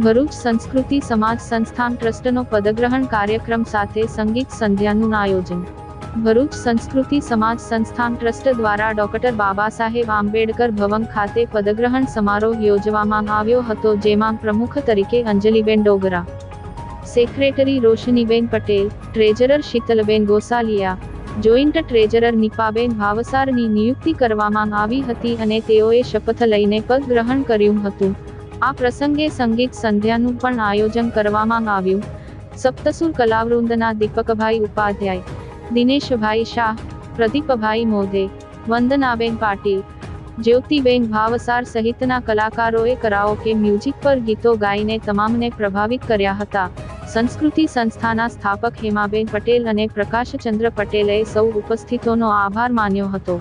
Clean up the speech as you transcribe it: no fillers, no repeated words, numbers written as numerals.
ભરૂચ સંસ્કૃતિ સમાજ સંસ્થાન ટ્રસ્ટનો પદગ્રહણ કાર્યક્રમ સાથે સંગીત સંધ્યાનું આયોજન. ભરૂચ સંસ્કૃતિ સમાજ સંસ્થાન ટ્રસ્ટ દ્વારા ડોક્ટર બાબાસાહેબ આંબેડકર ભવન ખાતે પદગ્રહણ સમારોહ યોજવામાં આવ્યો હતો, જેમાં પ્રમુખ તરીકે અંજલિબેન ડોગરા, સેક્રેટરી રોશનીબેન પટેલ, ટ્રેઝરર શીતલબેન ગોસાલિયા, જોઈન્ટ ટ્રેઝરર નીપાબેન ભાવસારની નિયુક્તિ કરવામાં આવી હતી અને તેઓએ શપથ લઈને પદ ગ્રહણ કર્યું હતું. આ પ્રસંગે સંગીત સંધ્યાનું પણ આયોજન કરવામાં આવ્યું. સપ્તસુર કલાવૃંદના દીપકભાઈ ઉપાધ્યાય, દિનેશભાઈ શાહ, પ્રદીપભાઈ મોદે, વંદનાબેન પાટીલ, જ્યોતિબેન ભાવસાર સહિતના કલાકારોએ કરાઓકે મ્યુઝિક પર ગીતો ગાઈને તમામને પ્રભાવિત કર્યા હતા. સંસ્કૃતિ સંસ્થાના સ્થાપક હેમાબેન પટેલ અને પ્રકાશચંદ્ર પટેલે સૌ ઉપસ્થિતોનો આભાર માન્યો હતો.